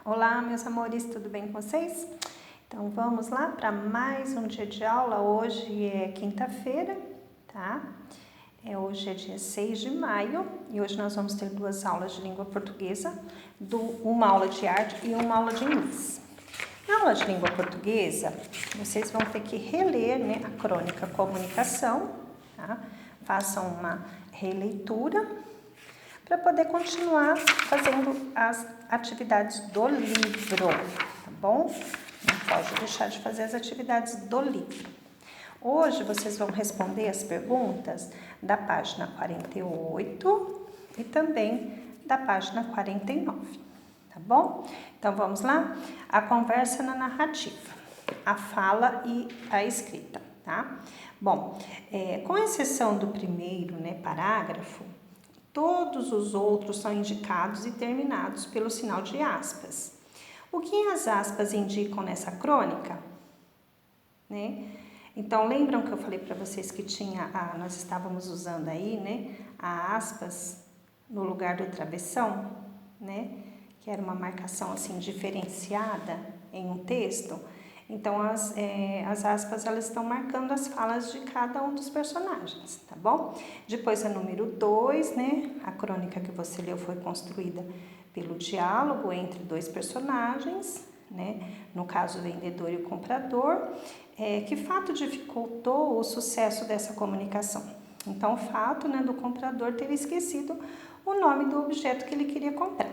Olá, meus amores, tudo bem com vocês? Então vamos lá para mais um dia de aula. Hoje é quinta-feira, tá? Hoje é dia 6 de maio e hoje nós vamos ter duas aulas de língua portuguesa, uma aula de arte e uma aula de inglês. Na aula de língua portuguesa, vocês vão ter que reler, né, a crônica Comunicação, tá? Façam uma releitura para poder continuar fazendo as atividades do livro, tá bom? Não pode deixar de fazer as atividades do livro. Hoje vocês vão responder as perguntas da página 48 e também da página 49, tá bom? Então vamos lá? A conversa na narrativa, a fala e a escrita, tá? Bom, com exceção do primeiro, né, parágrafo, todos os outros são indicados e terminados pelo sinal de aspas. O que as aspas indicam nessa crônica? Né? Então, lembram que eu falei para vocês que nós estávamos usando aí, né, a aspas no lugar do travessão, né? Que era uma marcação assim diferenciada em um texto. Então, as aspas, elas estão marcando as falas de cada um dos personagens, tá bom? Depois, a número 2, né? A crônica que você leu foi construída pelo diálogo entre dois personagens, né? No caso, o vendedor e o comprador. Que fato dificultou o sucesso dessa comunicação? Então, o fato, né, do comprador ter esquecido o nome do objeto que ele queria comprar,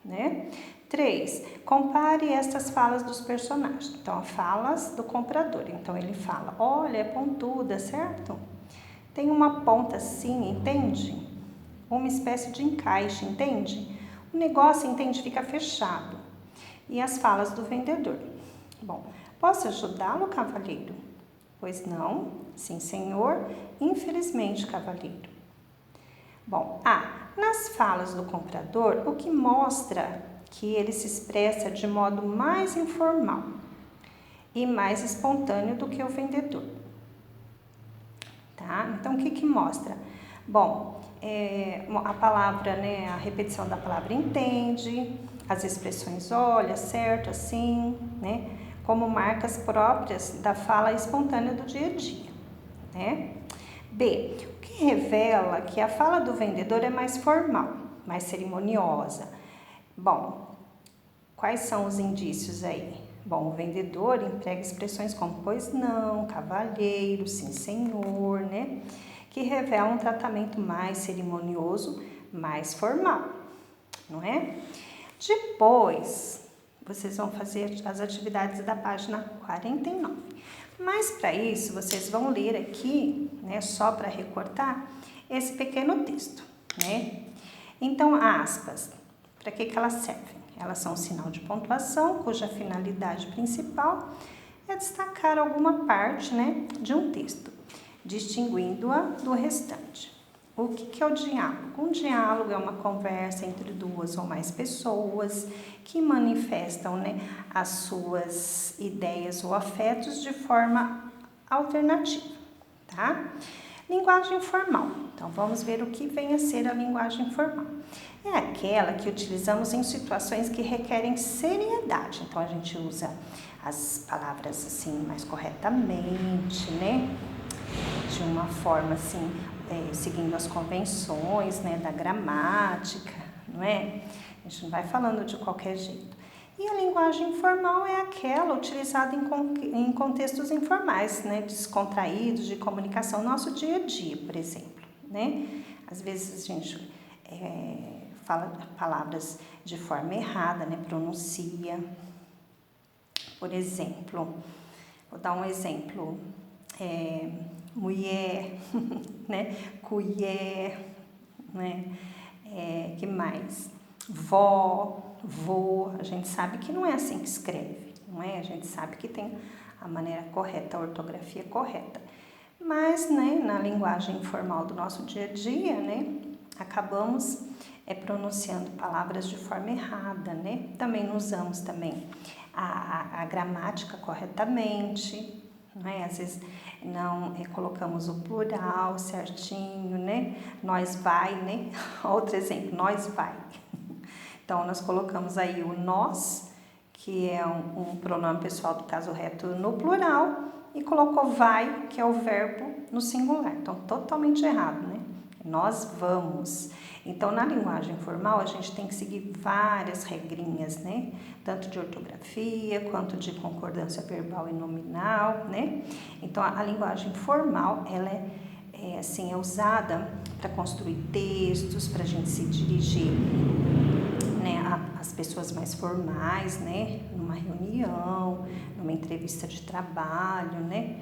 né? 3. Compare estas falas dos personagens. Então, falas do comprador. Então, ele fala, olha, é pontuda, certo? Tem uma ponta assim, entende? Uma espécie de encaixe, entende? O negócio, entende, fica fechado. E as falas do vendedor. Bom, posso ajudá-lo, cavalheiro? Pois não. Sim, senhor. Infelizmente, cavalheiro. Bom, nas falas do comprador, o que mostra que ele se expressa de modo mais informal e mais espontâneo do que o vendedor, tá? Então, o que mostra? Bom, a palavra, né, a repetição da palavra entende, as expressões olha, certo, assim, né, como marcas próprias da fala espontânea do dia a dia, né? B, o que revela que a fala do vendedor é mais formal, mais cerimoniosa. Bom, quais são os indícios aí? Bom, o vendedor emprega expressões como pois não, cavalheiro, sim senhor, né? Que revelam um tratamento mais cerimonioso, mais formal, não é? Depois, vocês vão fazer as atividades da página 49. Mas para isso, vocês vão ler aqui, né, só para recortar, esse pequeno texto, né? Então, aspas, para que elas servem? Elas são um sinal de pontuação, cuja finalidade principal é destacar alguma parte, né, de um texto, distinguindo-a do restante. O que é o diálogo? Um diálogo é uma conversa entre duas ou mais pessoas que manifestam, né, as suas ideias ou afetos de forma alternativa, tá? Linguagem formal. Então, vamos ver o que vem a ser a linguagem formal. É aquela que utilizamos em situações que requerem seriedade. Então, a gente usa as palavras assim mais corretamente, né? De uma forma assim, seguindo as convenções, né, da gramática, não é? A gente não vai falando de qualquer jeito. E a linguagem informal é aquela utilizada em contextos informais, né, descontraídos, de comunicação, nosso dia a dia, por exemplo, né? Às vezes a gente fala palavras de forma errada, né, pronuncia. Por exemplo, vou dar um exemplo, mulher, né, colher, né, que mais? Vó, vô, a gente sabe que não é assim que escreve, não é? A gente sabe que tem a maneira correta, a ortografia correta. Mas, né, na linguagem informal do nosso dia a dia, né, acabamos pronunciando palavras de forma errada, né? Também não usamos também a gramática corretamente, né? Às vezes não colocamos o plural certinho, né? Nós vai, né? Outro exemplo, nós vai. Então, nós colocamos aí o nós que é um pronome pessoal do caso reto no plural, e colocou vai, que é o verbo no singular. Então, totalmente errado, né? Nós vamos. Então, na linguagem formal, a gente tem que seguir várias regrinhas, né? Tanto de ortografia, quanto de concordância verbal e nominal, né? Então, a linguagem formal, ela é usada para construir textos, para a gente se dirigir, né, às pessoas mais formais, né? Numa reunião, numa entrevista de trabalho, né?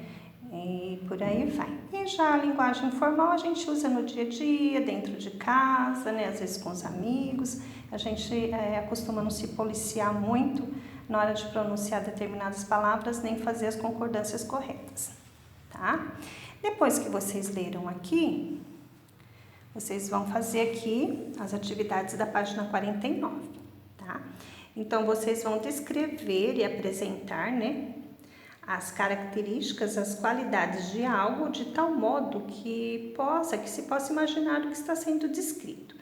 E por aí vai. E já a linguagem informal a gente usa no dia a dia, dentro de casa, né? Às vezes com os amigos. A gente costuma não se policiar muito na hora de pronunciar determinadas palavras, nem fazer as concordâncias corretas, tá? Depois que vocês leram aqui, vocês vão fazer aqui as atividades da página 49, tá? Então, vocês vão descrever e apresentar, né, as características, as qualidades de algo de tal modo que se possa imaginar o que está sendo descrito.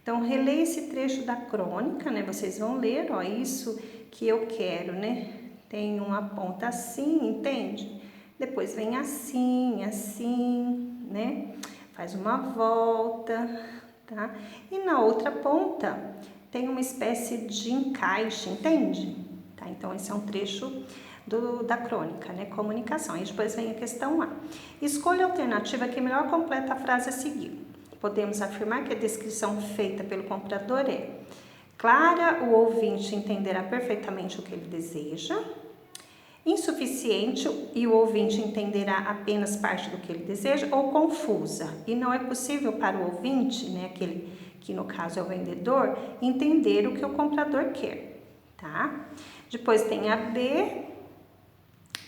Então, releia esse trecho da crônica, né? Vocês vão ler, ó, isso que eu quero, né? Tem uma ponta assim, entende? Depois vem assim, assim, né? Faz uma volta, tá? E na outra ponta tem uma espécie de encaixe, entende? Tá? Então, esse é um trecho da crônica, né? Comunicação. E depois vem a questão A. Escolha a alternativa que melhor completa a frase a seguir. Podemos afirmar que a descrição feita pelo comprador é clara, o ouvinte entenderá perfeitamente o que ele deseja. Insuficiente e o ouvinte entenderá apenas parte do que ele deseja, ou confusa, e não é possível para o ouvinte, né, aquele que no caso é o vendedor, entender o que o comprador quer, tá? Depois tem a B.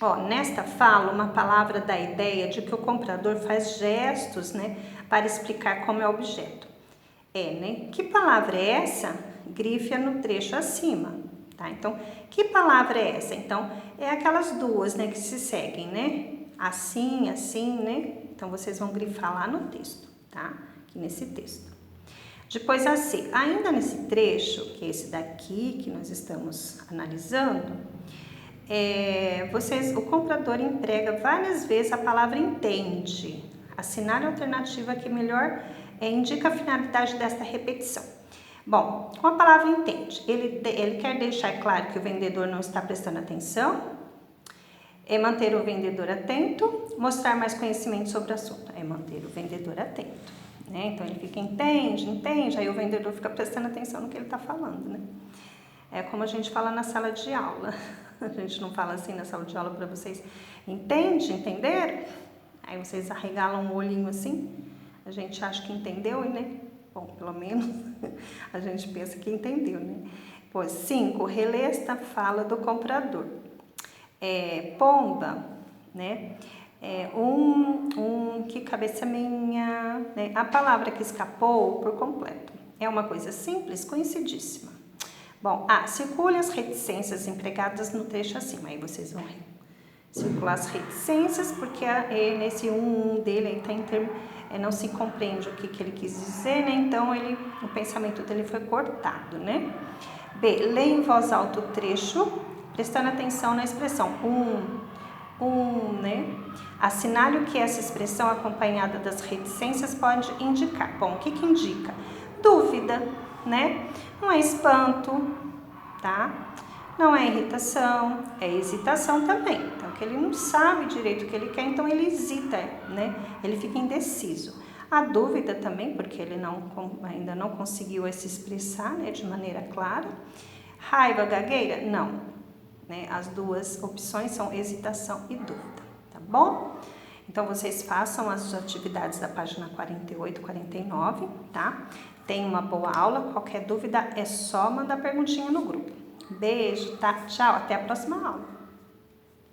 Ó, nesta fala, uma palavra dá a ideia de que o comprador faz gestos, né, para explicar como é o objeto. Né? Que palavra é essa? Grife-a no trecho acima, tá? Então, que palavra é essa? Então, é aquelas duas, né, que se seguem, né? Assim, assim, né? Então, vocês vão grifar lá no texto, tá? Aqui nesse texto. Depois a C. Ainda nesse trecho, que é esse daqui que nós estamos analisando, o comprador emprega várias vezes a palavra entende. Assinale a alternativa que melhor indica a finalidade desta repetição. Bom, com a palavra entende, ele quer deixar claro que o vendedor não está prestando atenção, manter o vendedor atento, mostrar mais conhecimento sobre o assunto, manter o vendedor atento, né? Então ele fica entende, aí o vendedor fica prestando atenção no que ele está falando, né? É como a gente fala na sala de aula. A gente não fala assim na sala de aula para vocês, entende, entenderam? Aí vocês arregalam o olhinho assim, a gente acha que entendeu, né? Bom, pelo menos a gente pensa que entendeu, né? Pois 5, relê esta fala do comprador. Pomba, né? Que cabeça minha, né? A palavra que escapou por completo. É uma coisa simples, conhecidíssima. Bom, circule as reticências empregadas no trecho acima. Aí vocês vão circular as reticências, porque nesse dele aí tá em termo, não se compreende o que ele quis dizer, né? Então o pensamento dele foi cortado, né? B, lê em voz alta o trecho, prestando atenção na expressão né? Assinale o que essa expressão acompanhada das reticências pode indicar. Bom, o que indica? Dúvida, né? Não é espanto, tá? Não é irritação, é hesitação também. Então, que ele não sabe direito o que ele quer, então ele hesita, né? Ele fica indeciso. A dúvida também, porque ele ainda não conseguiu se expressar, né, de maneira clara. Raiva, gagueira? Não. Né? As duas opções são hesitação e dúvida, tá bom? Então, vocês façam as atividades da página 48, 49, tá? Tenham uma boa aula. Qualquer dúvida é só mandar perguntinha no grupo. Beijo, tá? Tchau, até a próxima aula.